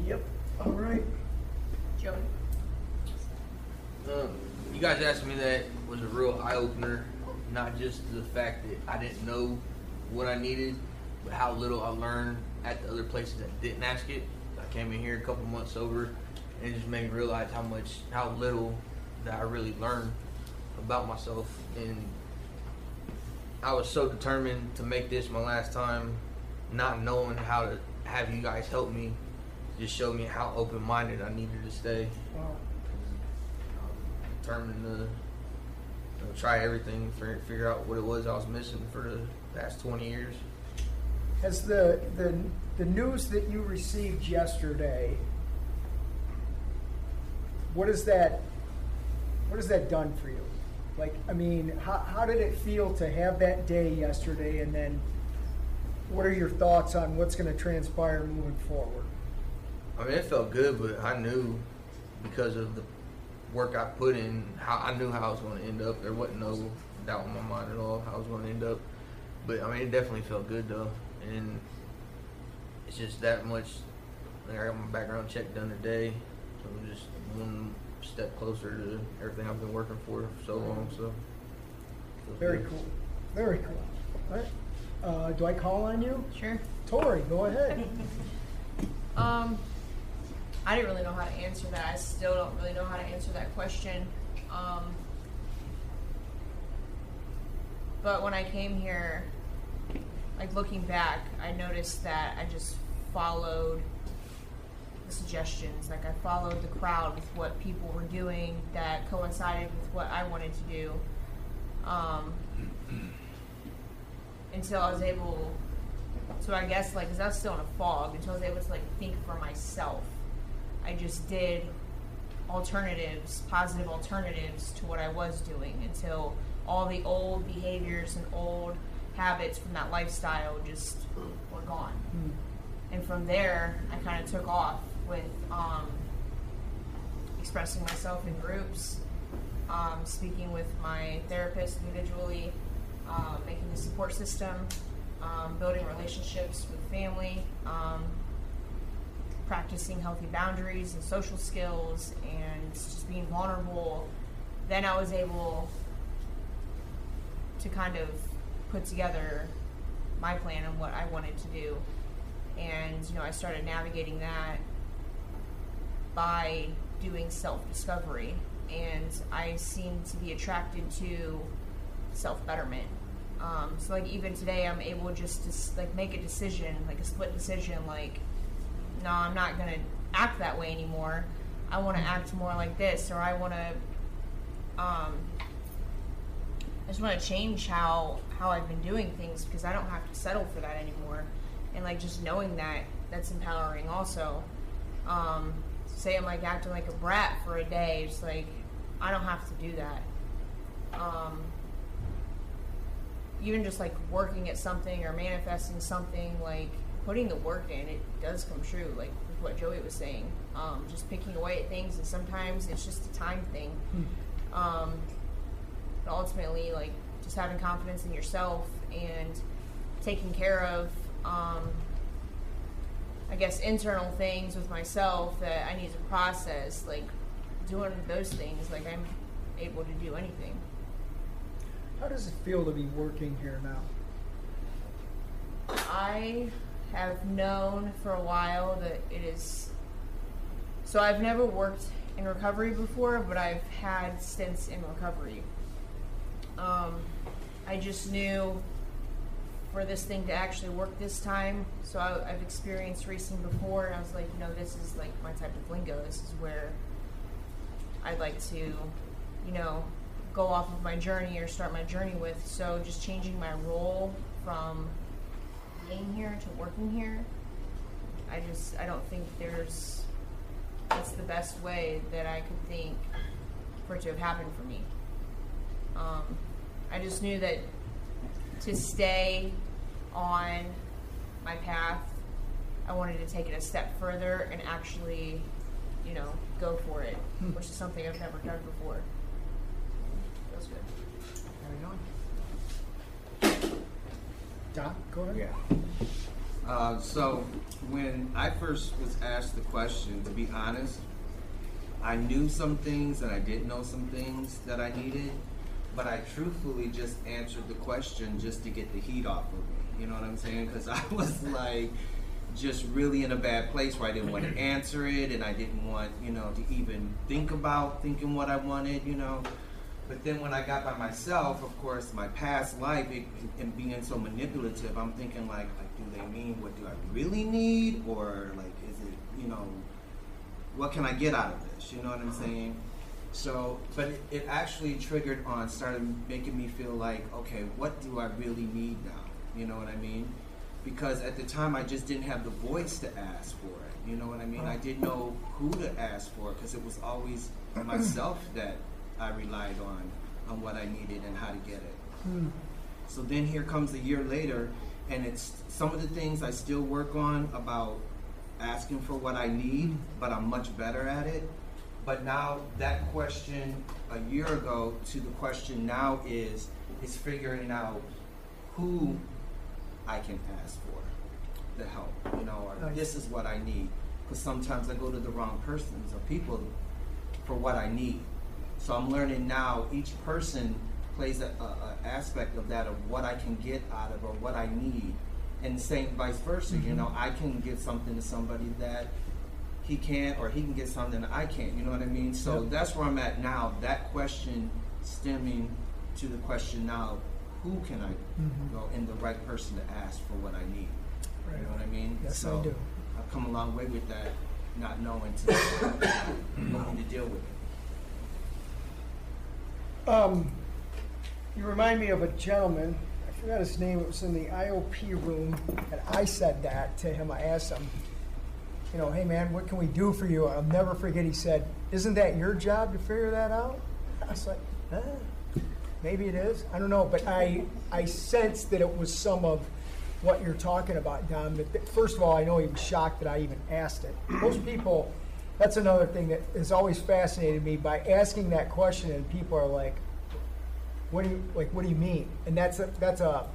Yep. All right. Joey. You guys asked me that was a real eye opener, not just the fact that I didn't know what I needed, but how little I learned at the other places that didn't ask it. I came in here a couple months sober, and it just made me realize how little that I really learned about myself. And I was so determined to make this my last time, not knowing how to have you guys help me. Just showed me how open-minded I needed to stay. Wow. Determined to try everything, figure out what it was I was missing for the past 20 years. Has the news that you received yesterday, what has that done for you? Like, I mean, how did it feel to have that day yesterday, and then what are your thoughts on what's going to transpire moving forward? I mean, it felt good, but I knew because of the work I put in, I knew how I was going to end up. There wasn't no doubt in my mind at all how I was going to end up. But I mean, it definitely felt good though, and it's just that much. Like, I got my background check done today, so I'm just one step closer to everything I've been working for so long. So Very cool. Very cool. All right. Do I call on you? Sure. Tori, go ahead. I didn't really know how to answer that. I still don't really know how to answer that question. But when I came here, like looking back, I noticed that I just followed the suggestions. Like I followed the crowd with what people were doing that coincided with what I wanted to do. Until I was able, so I guess like, cause I was still in a fog, until I was able to like think for myself. I just did alternatives, positive alternatives to what I was doing until all the old behaviors and old habits from that lifestyle just were gone. And from there, I kind of took off with expressing myself in groups, speaking with my therapist individually, making a support system, building relationships with family, practicing healthy boundaries and social skills, and just being vulnerable. Then I was able to kind of put together my plan and what I wanted to do. And, you know, I started navigating that by doing self-discovery. And I seem to be attracted to self-betterment. So like even today I'm able just to like make a decision, like a split decision, like, no, I'm not going to act that way anymore. I want to act more like this, or I want to, I just want to change how I've been doing things, because I don't have to settle for that anymore. And like just knowing that, that's empowering also. Say I'm like acting like a brat for a day, it's like, I don't have to do that. Even just like working at something or manifesting something, like putting the work in, it does come true, like with what Joey was saying. Just picking away at things, and sometimes it's just a time thing. But ultimately, like just having confidence in yourself and taking care of, I guess, internal things with myself that I need to process, like doing those things, like I'm able to do anything. How does it feel to be working here now? I have known for a while that it is, so I've never worked in recovery before, but I've had stints in recovery. I just knew for this thing to actually work this time, so I've experienced racing before, and I was like, you know, this is like my type of lingo. This is where I'd like to, you know, go off of my journey or start my journey with. So just changing my role from being here to working here, I don't think that's the best way that I could think for it to have happened for me. I just knew that to stay on my path, I wanted to take it a step further and actually, you know, go for it, which is something I've never done before. Feels good. Carry on. Don, go ahead. Yeah. So when I first was asked the question, to be honest, I knew some things and I didn't know some things that I needed, but I truthfully just answered the question just to get the heat off of me. You know what I'm saying? Because I was like just really in a bad place where I didn't want to answer it, and I didn't want, you know, to even think about thinking what I wanted, you know. But then when I got by myself, of course, my past life and being so manipulative, I'm thinking like, do they mean what do I really need, or like is it, you know, what can I get out of this? You know what I'm saying? So, but it actually started making me feel like, okay, what do I really need now? You know what I mean? Because at the time I just didn't have the voice to ask for it. You know what I mean? I didn't know who to ask for because it was always myself that I relied on what I needed and how to get it. So then here comes a year later, and it's some of the things I still work on about asking for what I need, but I'm much better at it. But now that question a year ago to the question now is figuring out who I can ask for the help, you know, or this is what I need. Because sometimes I go to the wrong persons or people for what I need. So I'm learning now each person plays an aspect of that, of what I can get out of or what I need. And same vice versa, you know, I can give something to somebody that he can't, or he can get something that I can't, you know what I mean? So that's where I'm at now, that question stemming to the question now, who can I go in the right person to ask for what I need? You know what I mean? Yes, so I do. I've come a long way with that, not knowing to deal with it. You remind me of a gentleman, I forgot his name, it was in the IOP room, and I said that to him. I asked him, you know, hey man, what can we do for you? I'll never forget, he said, isn't that your job to figure that out? I was like, maybe it is. I don't know, but I sensed that it was some of what you're talking about, Don. That first of all, I know he was shocked that I even asked it. Most people, that's another thing that has always fascinated me, by asking that question and people are like, what do you mean? And that's a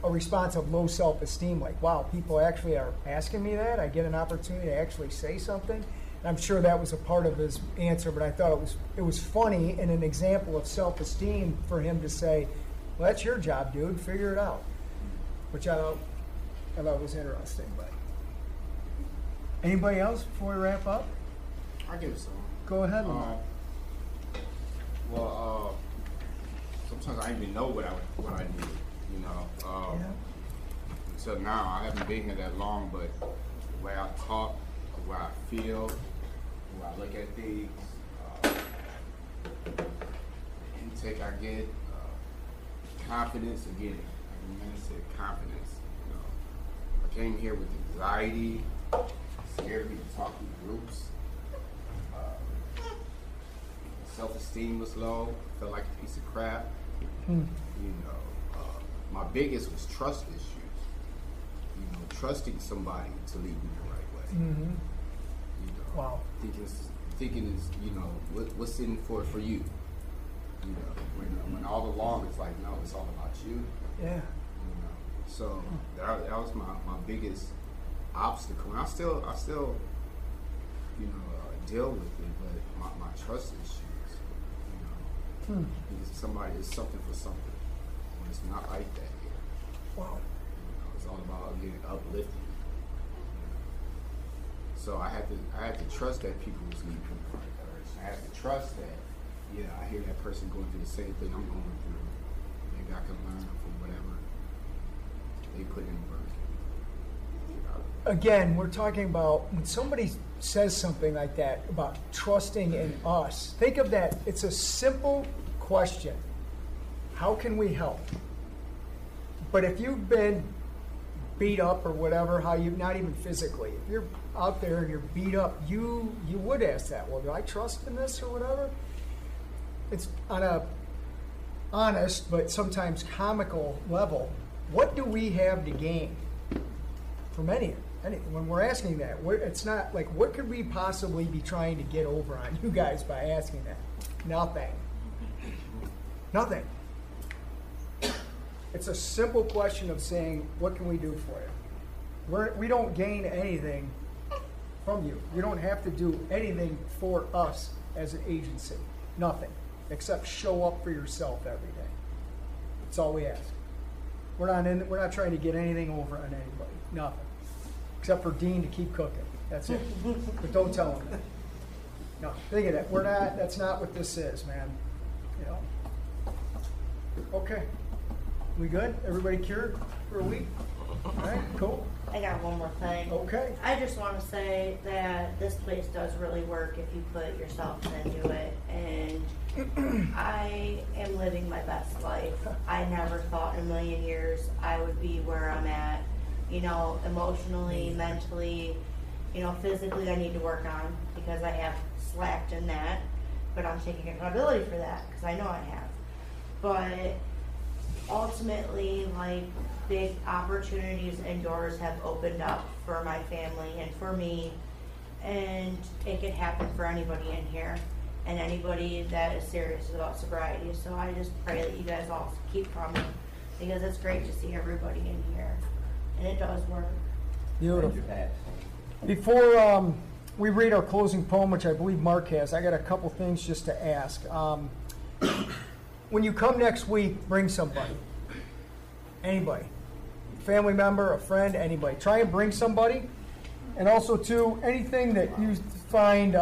response of low self-esteem, like, wow, people actually are asking me that. I get an opportunity to actually say something. And I'm sure that was a part of his answer, but I thought it was funny and an example of self-esteem for him to say, well, that's your job, dude, figure it out. Which I thought was interesting. But anybody else before we wrap up? I give it some. Go ahead. Sometimes I didn't even know what I needed, you know. Until now, I haven't been here that long, but the way I talk, the way I feel, the way I look at things, the intake I get, confidence again. Like you said, confidence. You know, I came here with anxiety, scared me to talk in groups. Self-esteem was low. Felt like a piece of crap. You know, my biggest was trust issues. You know, trusting somebody to lead me the right way. You know, wow. Thinking is, you know, what's in for you. You know, when all along it's like, no, it's all about you. Yeah. You know, so that was my biggest obstacle. And I still, you know, deal with it, but my trust issues. Because somebody is something for something. When it's not like that here. Wow. You know, it's all about getting uplifted. You know? So I had to trust that people was leading me the right direction. I had to trust that, yeah, I hear that person going through the same thing I'm going through. Maybe I can learn from whatever they put in work. Again, we're talking about when somebody says something like that about trusting in us. Think of that. It's a simple question. How can we help? But if you've been beat up or whatever, not even physically, if you're out there and you're beat up, you would ask that. Well, do I trust in this or whatever? It's on a honest but sometimes comical level. What do we have to gain from anything? When we're asking that, it's not like, what could we possibly be trying to get over on you guys by asking that? Nothing. It's a simple question of saying, what can we do for you? We don't gain anything from you. You don't have to do anything for us as an agency. Nothing. Except show up for yourself every day. That's all we ask. We're not trying to get anything over on anybody. Nothing. Except for Dean to keep cooking. That's it. But don't tell him that. No, think of that. That's not what this is, man. You know. Okay. We good? Everybody cured for a week? All right, cool. I got one more thing. Okay. I just want to say that this place does really work if you put yourself into it. And I am living my best life. I never thought in a million years I would be where I'm at. You know, emotionally, mentally, you know, physically I need to work on because I have slacked in that. But I'm taking accountability for that because I know I have. But ultimately, like, big opportunities and doors have opened up for my family and for me, and it could happen for anybody in here and anybody that is serious about sobriety. So I just pray that you guys all keep coming because it's great to see everybody in here, and it does work. Beautiful. Before we read our closing poem, which I believe Mark has, I got a couple things just to ask. When you come next week, bring somebody. Anybody. Family member, a friend, anybody. Try and bring somebody. And also, too, anything that you find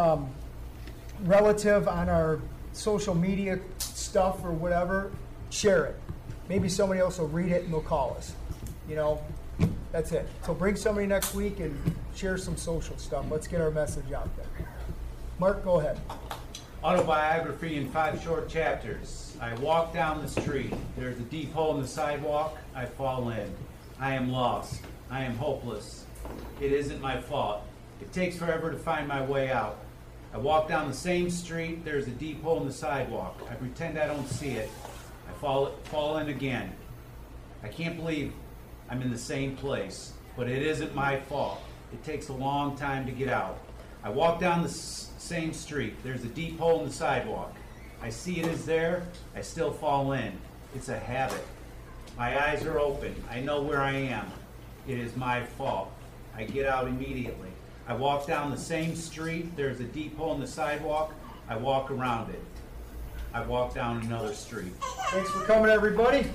relative on our social media stuff or whatever, share it. Maybe somebody else will read it and they'll call us. You know, that's it. So bring somebody next week and share some social stuff. Let's get our message out there. Mark, go ahead. Autobiography in 5 short chapters. I walk down the street. There's a deep hole in the sidewalk. I fall in. I am lost. I am hopeless. It isn't my fault. It takes forever to find my way out. I walk down the same street. There's a deep hole in the sidewalk. I pretend I don't see it. I fall in again. I can't believe I'm in the same place, but it isn't my fault. It takes a long time to get out. I walk down the same street. There's a deep hole in the sidewalk. I see it is there. I still fall in. It's a habit. My eyes are open. I know where I am. It is my fault. I get out immediately. I walk down the same street. There's a deep hole in the sidewalk. I walk around it. I walk down another street. Thanks for coming, everybody.